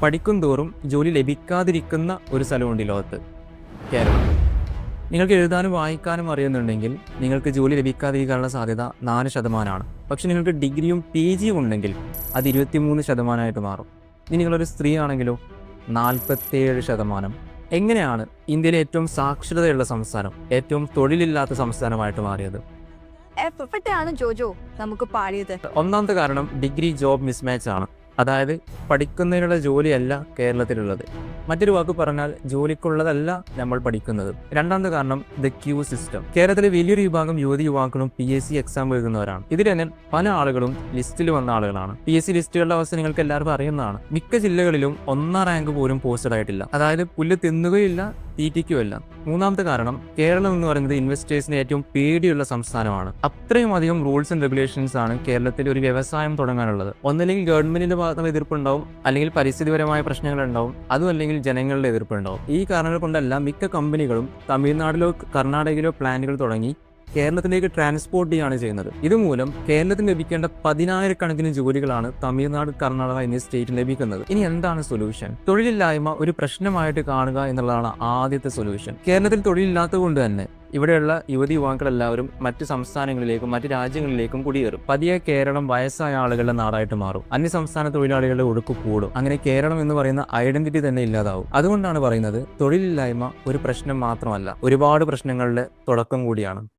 പഠിക്കും തോറും ജോലി ലഭിക്കാതിരിക്കുന്ന ഒരു സ്ഥലമുണ്ട് ഈ ലോകത്ത്, കേരളം. നിങ്ങൾക്ക് എഴുതാനും വായിക്കാനും അറിയുന്നുണ്ടെങ്കിൽ നിങ്ങൾക്ക് ജോലി ലഭിക്കാതിരിക്കാനുള്ള സാധ്യത 4%. പക്ഷെ നിങ്ങൾക്ക് ഡിഗ്രിയും PGയും ഉണ്ടെങ്കിൽ അത് 23% മാറും. ഇനി നിങ്ങളൊരു സ്ത്രീ ആണെങ്കിലോ 47%. എങ്ങനെയാണ് ഇന്ത്യയിലെ ഏറ്റവും സാക്ഷരതയുള്ള സംസ്ഥാനം ഏറ്റവും തൊഴിലില്ലാത്ത സംസ്ഥാനമായിട്ട് മാറിയത്? എഫർട്ടാണ് ജോജോ നമുക്ക് പാടിയത്. ഒന്നാമത്തെ കാരണം ഡിഗ്രി ജോബ് മിസ്മാച്ച് ആണ്. അതായത് പഠിക്കുന്നതിനുള്ള ജോലിയല്ല കേരളത്തിലുള്ളത്. മറ്റൊരു വാക്ക് പറഞ്ഞാൽ ജോലിക്കുള്ളതല്ല നമ്മൾ പഠിക്കുന്നത്. രണ്ടാമത്തെ കാരണം ദ ക്യൂ സിസ്റ്റം. കേരളത്തിലെ വലിയൊരു വിഭാഗം യുവാക്കളും PSC എക്സാം എഴുതുന്നവരാണ്. ഇതിൽ തന്നെ പല ആളുകളും ലിസ്റ്റിൽ വന്ന ആളുകളാണ്. PSC ലിസ്റ്റുകളുടെ അവസ്ഥ നിങ്ങൾക്ക് എല്ലാവർക്കും അറിയുന്നതാണ്. മിക്ക ജില്ലകളിലും 1ാം റാങ്ക് പോലും പോസ്റ്റഡ് ആയിട്ടില്ല. അതായത് പുല്ല് തിന്നുകയില്ല, തീറ്റിക്കുമല്ല. മൂന്നാമത്തെ കാരണം കേരളം എന്ന് പറയുന്നത് ഇൻവെസ്റ്റേഴ്സിന് ഏറ്റവും പേടിയുള്ള സംസ്ഥാനമാണ്. അത്രയും അധികം റൂൾസ് ആൻഡ് റെഗുലേഷൻസ് ആണ് കേരളത്തിൽ ഒരു വ്യവസായം തുടങ്ങാനുള്ളത്. ഒന്നല്ലെങ്കിൽ ഗവൺമെന്റിന്റെ ഭാഗത്തുനിന്ന് എതിർപ്പുണ്ടാവും, അല്ലെങ്കിൽ പരിസ്ഥിതിപരമായ പ്രശ്നങ്ങൾ ഉണ്ടാവും, അതും അല്ലെങ്കിൽ ജനങ്ങളുടെ എതിർപ്പുണ്ടാവും. ഈ കാരണങ്ങൾ കൊണ്ടെല്ലാം മിക്ക കമ്പനികളും തമിഴ്നാട്ടിലോ കർണാടകയിലോ പ്ലാന്റുകൾ തുടങ്ങി കേരളത്തിലേക്ക് ട്രാൻസ്പോർട്ട് ചെയ്യുകയാണ് ചെയ്യുന്നത്. ഇതുമൂലം കേരളത്തിന് ലഭിക്കേണ്ട 10,000-കണക്കിന് ജോലികളാണ് തമിഴ്നാട്, കർണാടക എന്നീ സ്റ്റേറ്റിൽ ലഭിക്കുന്നത്. ഇനി എന്താണ് സൊല്യൂഷൻ? തൊഴിലില്ലായ്മ ഒരു പ്രശ്നമായിട്ട് കാണുക എന്നുള്ളതാണ് ആദ്യത്തെ സൊല്യൂഷൻ. കേരളത്തിൽ തൊഴിലില്ലാത്തത് കൊണ്ട് തന്നെ ഇവിടെയുള്ള യുവാക്കളെല്ലാവരും മറ്റ് സംസ്ഥാനങ്ങളിലേക്കും മറ്റ് രാജ്യങ്ങളിലേക്കും കുടിയേറും. പതിയെ കേരളം വയസ്സായ ആളുകളുടെ നാടായിട്ട് മാറും. അന്യസംസ്ഥാന തൊഴിലാളികളുടെ ഒഴുക്ക് കൂടും. അങ്ങനെ കേരളം എന്ന് പറയുന്ന ഐഡന്റിറ്റി തന്നെ ഇല്ലാതാവും. അതുകൊണ്ടാണ് പറയുന്നത് തൊഴിലില്ലായ്മ ഒരു പ്രശ്നം മാത്രമല്ല, ഒരുപാട് പ്രശ്നങ്ങളുടെ തുടക്കം കൂടിയാണ്.